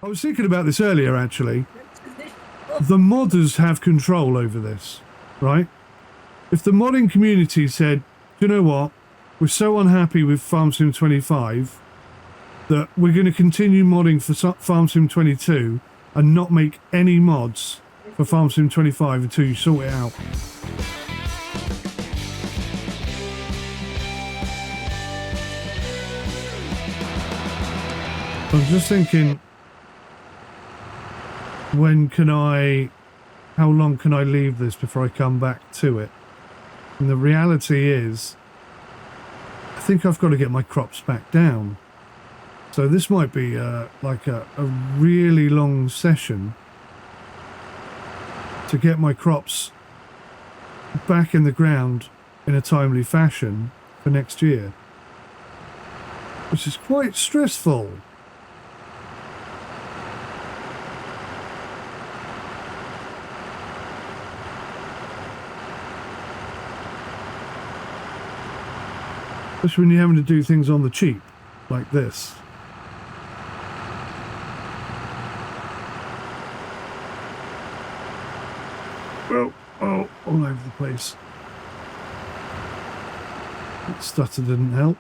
I was thinking about this earlier, actually. The modders have control over this, right? If the modding community said, you know what, we're so unhappy with Farm Sim 25 that we're going to continue modding for Farm Sim 22 and not make any mods for Farm Sim 25 until you sort it out. I'm just thinking, how long can I leave this before I come back to it? And the reality is, I think I've got to get my crops back down. So this might be like a really long session to get my crops back in the ground in a timely fashion for next year, which is quite stressful. Especially when you're having to do things on the cheap, like this. Well, oh, all over the place. That stutter didn't help.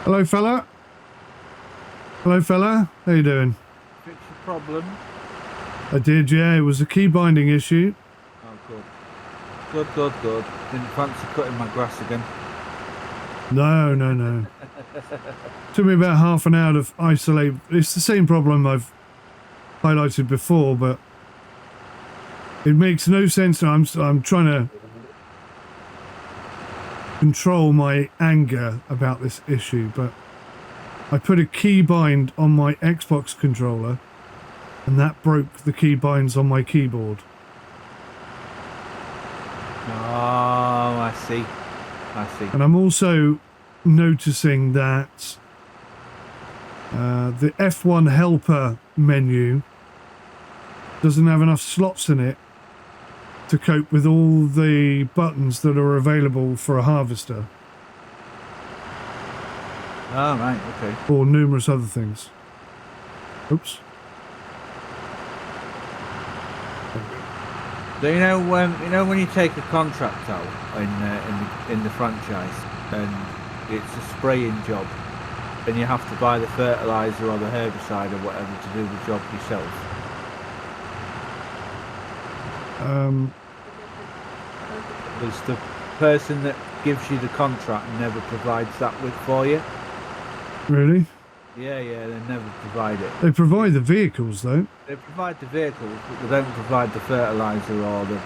Hello, fella. Hello, fella. How you doing? Fix your problem? I did, yeah. It was a key binding issue. Oh, good. Good. Didn't fancy cutting my grass again. No. Took me about half an hour to isolate. It's the same problem I've highlighted before, but it makes no sense. I'm trying to control my anger about this issue, but I put a key bind on my Xbox controller and that broke the key binds on my keyboard. Oh, I see. And I'm also noticing that the F1 helper menu doesn't have enough slots in it to cope with all the buttons that are available for a harvester. Oh, right, okay. Or numerous other things. Oops. So you know when you take a contract out in the franchise and it's a spraying job and you have to buy the fertilizer or the herbicide or whatever to do the job yourself. Does the person that gives you the contract never provides that for you? Really? Yeah, they never provide it. They provide the vehicles, though. They provide the vehicles, but they don't provide the fertilizer or the.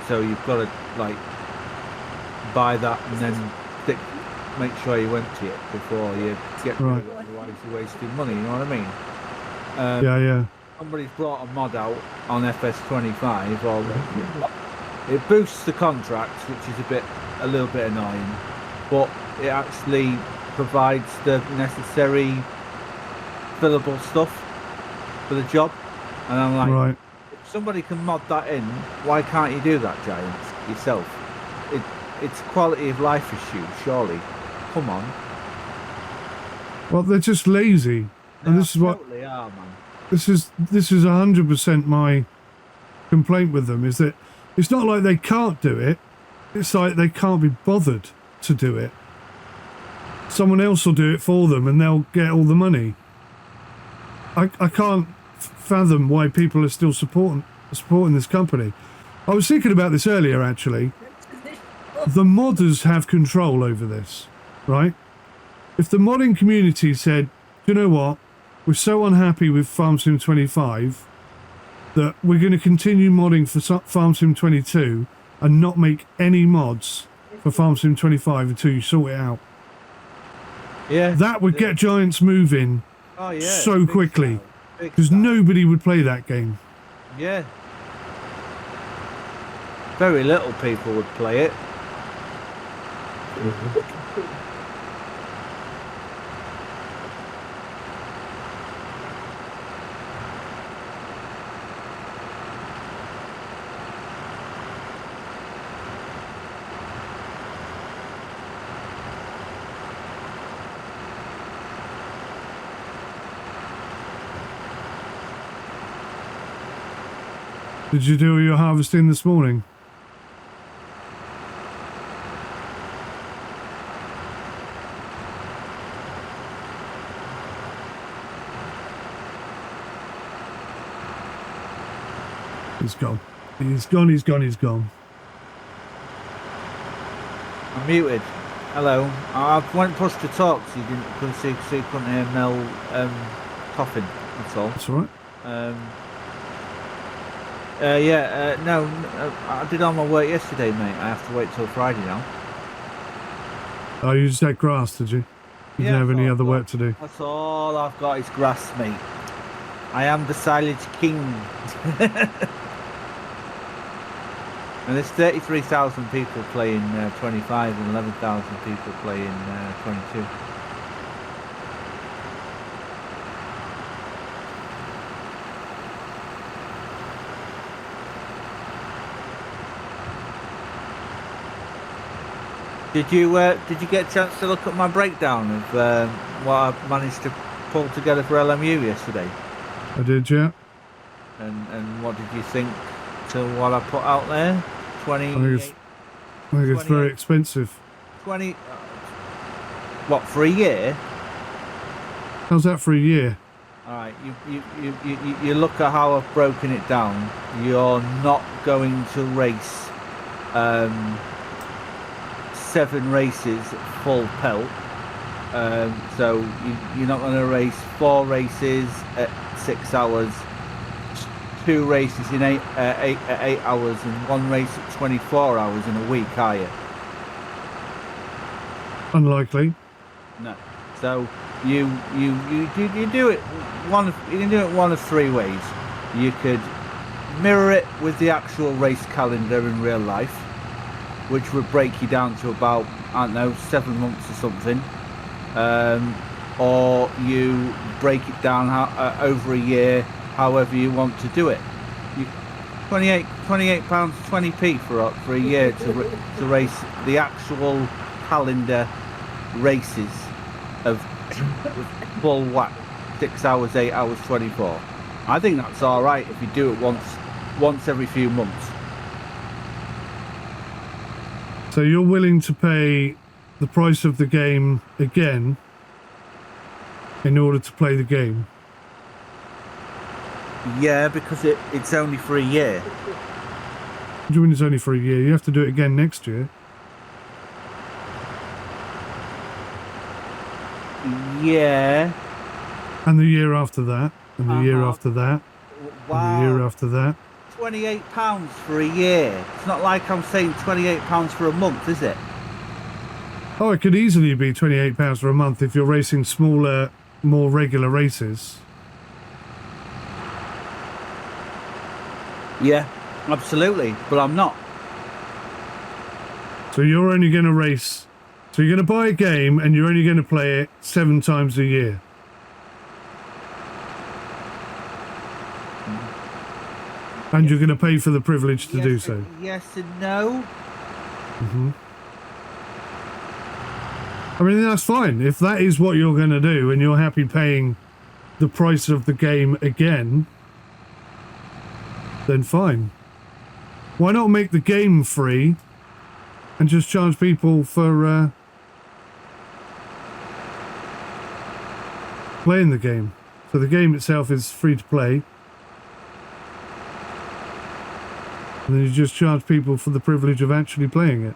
So you've got to like buy that and then make sure you empty it before you get rid of it. Otherwise, you're wasting money. You know what I mean? Yeah. Somebody's brought a mod out on FS25, or it boosts the contracts, which is a little bit annoying, but it actually provides the necessary fillable stuff for the job, and I'm like, right. If somebody can mod that in, why can't you do that, Giants, yourself? It's a quality of life issue, surely. Come on. Well, they're just lazy, and this is what totally are, man. this is 100% my complaint with them, is that it's not like they can't do it, it's like they can't be bothered to do it. Someone else will do it for them and they'll get all the money. I can't fathom why people are still supporting this company. I was thinking about this earlier, actually. The modders have control over this, right? If the modding community said, you know what, we're so unhappy with Farm Sim 25 that we're going to continue modding for Farm Sim 22 and not make any mods for Farm Sim 25 until you sort it out. Yeah. That would get Giants moving so quickly, because nobody would play that game. Yeah. Very little people would play it. Did you do your harvesting this morning? He's gone. He's gone, he's gone, he's gone. I'm muted. Hello. I went push to talk so you couldn't hear Mel coughing. That's all. That's all right. No, I did all my work yesterday, mate. I have to wait till Friday now. Oh, you just had grass, did you? You didn't have any other work to do? That's all I've got is grass, mate. I am the silage king. And there's 33,000 people playing 25 and 11,000 people playing 22. Did you get a chance to look at my breakdown of what I managed to pull together for LMU yesterday? I did, yeah. And what did you think to what I put out there? I think it's very expensive. 20. What, for a year? How's that for a year? All right, you look at how I've broken it down. You're not going to race 7 races full pelt. So you're not going to race 4 races at 6 hours, 2 races in 8 hours, and 1 race at 24 hours in a week, are you? Unlikely. No. So you do it you can do it one of 3 ways. You could mirror it with the actual race calendar in real life, which would break you down to about, I don't know, 7 months or something. Or you break it down over a year, however you want to do it. £28 20p for a year to race the actual calendar races of full whack, 6 hours, 8 hours, 24. I think that's all right if you do it once every few months. So you're willing to pay the price of the game again in order to play the game? Yeah, because it's only for a year. What do you mean it's only for a year? You have to do it again next year. Yeah. And the year after that. And the year after that. Wow. And the year after that. £28 for a year. It's not like I'm saying £28 for a month, is it? Oh, it could easily be £28 for a month if you're racing smaller, more regular races. Yeah, absolutely. But I'm not. So you're only going to race... So you're going to buy a game and you're only going to play it 7 times a year. And you're going to pay for the privilege to do so. Yes and no. I mean, that's fine. If that is what you're going to do and you're happy paying the price of the game again, then fine. Why not make the game free and just charge people for playing the game? So the game itself is free to play. And then you just charge people for the privilege of actually playing it.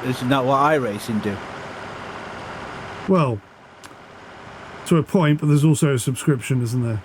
Isn't that what iRacing do? Well, to a point, but there's also a subscription, isn't there?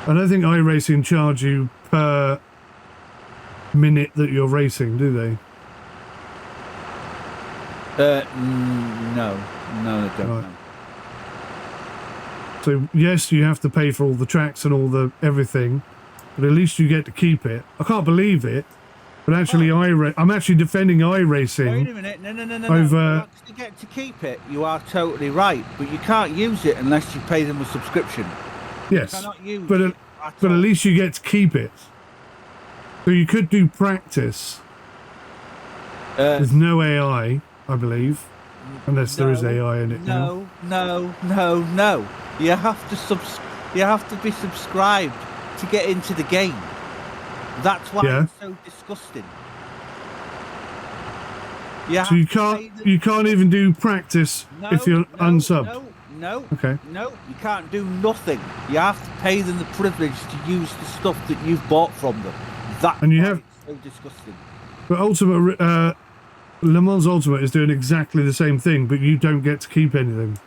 I don't think iRacing charge you per minute that you're racing, do they? No, I don't Right. know. So yes, you have to pay for all the tracks and all the everything, but at least you get to keep it. I can't believe it, but actually, I'm actually defending iRacing. Wait a minute, no. Over- You actually get to keep it. You are totally right, but you can't use it unless you pay them a subscription. Yes, Cannot use but it at all. least you get to keep it. So you could do practice with no AI, I believe, unless there is AI in it. No. You have to be subscribed to get into the game. That's why Yeah. it's so disgusting. So you can't even do practice if you're unsubbed. No. Okay. No, you can't do nothing. You have to pay them the privilege to use the stuff that you've bought from them. That's And you why have- it's so disgusting. But Ultimate, Le Mans Ultimate is doing exactly the same thing, but you don't get to keep anything.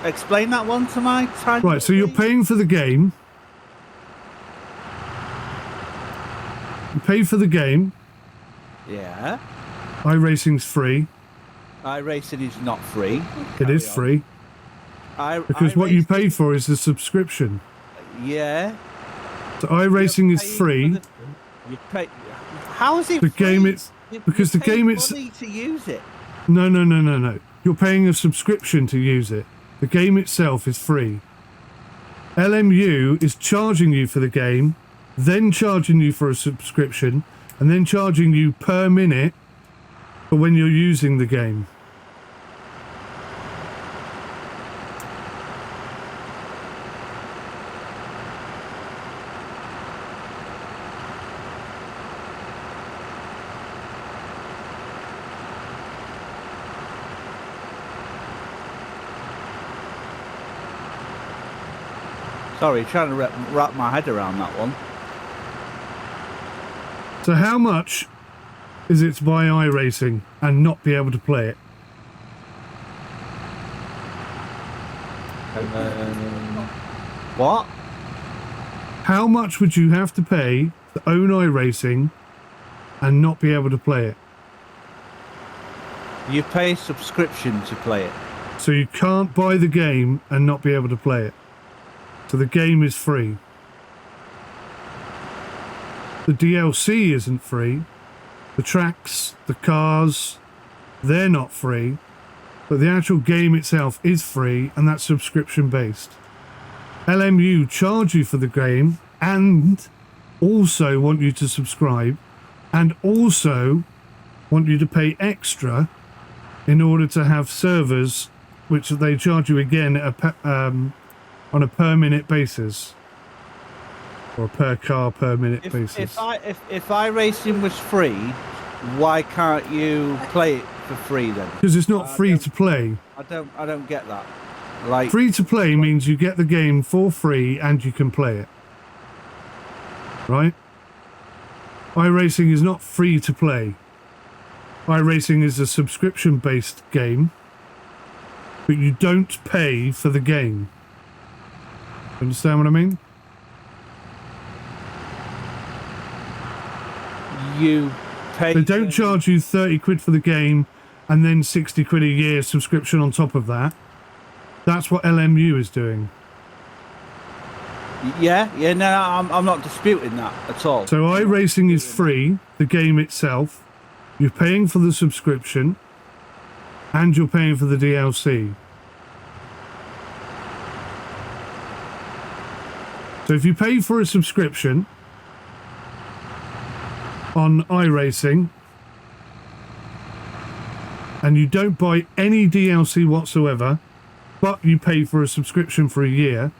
Explain that one to my tiny. Right, so you're paying for the game. You pay for the game. Yeah. iRacing's free. iRacing is not free. It is free. Because what you pay for is the subscription. Yeah. So iRacing is free. You pay. How is it The free? game it's because the You pay game it's money to use it. no. You're paying a subscription to use it. The game itself is free. LMU is charging you for the game, then charging you for a subscription, and then charging you per minute for when you're using the game. Sorry, trying to wrap my head around that one. So how much is it to buy iRacing and not be able to play it? What? How much would you have to pay to own iRacing and not be able to play it? You pay a subscription to play it. So you can't buy the game and not be able to play it. So the game is free. The DLC isn't free. The tracks, the cars, they're not free. But the actual game itself is free, and that's subscription based. LMU charge you for the game and also want you to subscribe and also want you to pay extra in order to have servers, which they charge you again at on a per minute basis or a per car per minute basis. If iRacing was free, why can't you play it for free then? Because it's not free to play. I don't get that. Like, Free to play means you get the game for free and you can play it. Right? iRacing is not free to play. iRacing is a subscription based game, but you don't pay for the game. Understand what I mean? you pay. They don't charge you 30 quid for the game and then 60 quid a year subscription on top of that. That's what LMU is doing. Yeah, no, I'm not disputing that at all. So iRacing is free, the game itself. You're paying for the subscription and you're paying for the DLC. So if you pay for a subscription on iRacing and you don't buy any DLC whatsoever, but you pay for a subscription for a year,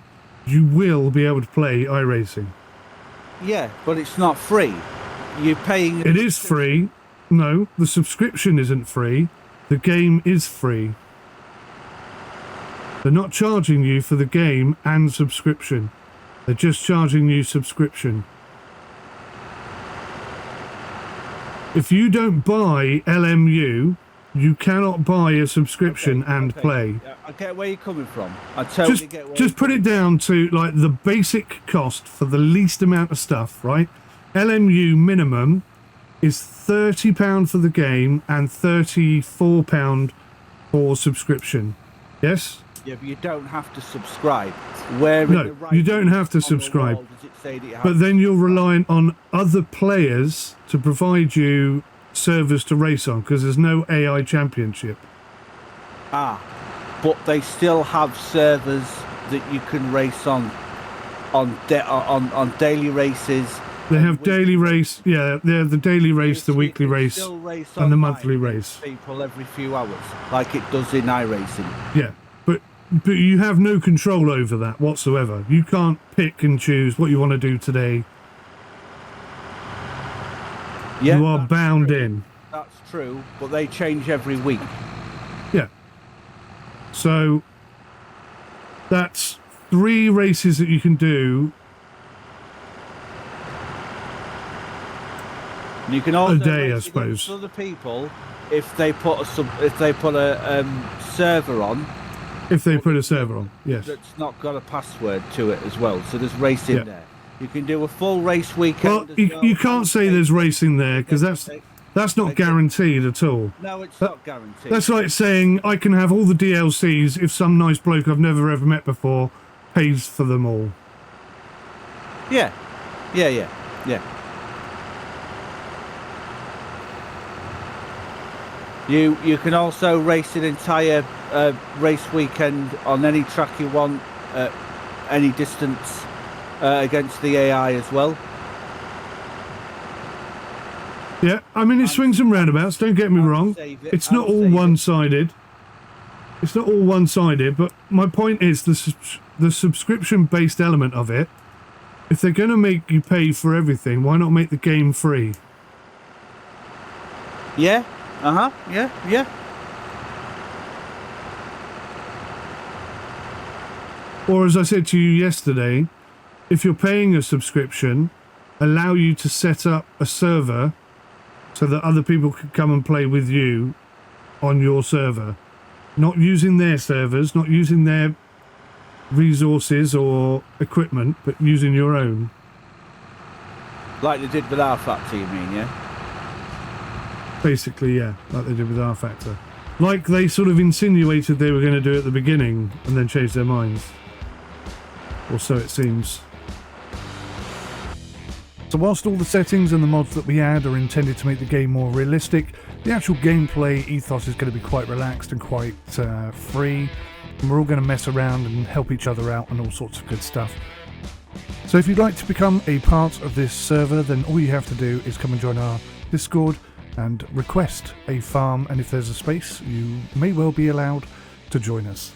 you will be able to play iRacing. Yeah, but it's not free. You're paying... It is free. No, the subscription isn't free. The game is free. They're not charging you for the game and subscription. They're just charging you subscription. If you don't buy LMU, you cannot buy a subscription and play. I get where you're coming from. I totally get where Just put it down to like the basic cost for the least amount of stuff, right? LMU minimum is £30 for the game and £34 for subscription. Yes? Yeah, but you don't have to subscribe. Where No, you don't have to subscribe. But then you're reliant on other players to provide you servers to race on because there's no AI championship. But they still have servers that you can race on daily races. They have daily race, yeah, they have the daily race, the weekly race, and the monthly race. People every few hours, like it does in iRacing. Yeah, but you have no control over that whatsoever. You can't pick and choose what you want to do today. Yeah, you are bound in. That's true, but they change every week. Yeah. So that's 3 races that you can do. And you can also a day, I race suppose. against other people if they put a server on. If they put a server on, yes. That's not got a password to it as well. So there's racing there. You can do a full race weekend. Well, you can't say there's racing there because that's not guaranteed at all. No, it's not guaranteed. That's like saying I can have all the DLCs if some nice bloke I've never ever met before pays for them all. Yeah. You can also race an entire race weekend on any track you want, any distance, against the AI as well. Yeah, I mean it swings and roundabouts, don't get me wrong. It's not all one-sided. It's not all one-sided, but my point is the subscription-based element of it. If they're going to make you pay for everything, why not make the game free? Yeah. Yeah. Or as I said to you yesterday, if you're paying a subscription, allow you to set up a server so that other people can come and play with you on your server. Not using their servers, not using their resources or equipment, but using your own. Like they did with our factory, you mean, yeah? Basically, yeah, like they did with R Factor. Like they sort of insinuated they were going to do at the beginning and then changed their minds. Or so it seems. So whilst all the settings and the mods that we add are intended to make the game more realistic, the actual gameplay ethos is going to be quite relaxed and quite free. And we're all going to mess around and help each other out and all sorts of good stuff. So if you'd like to become a part of this server, then all you have to do is come and join our Discord and request a farm, and if there's a space, you may well be allowed to join us.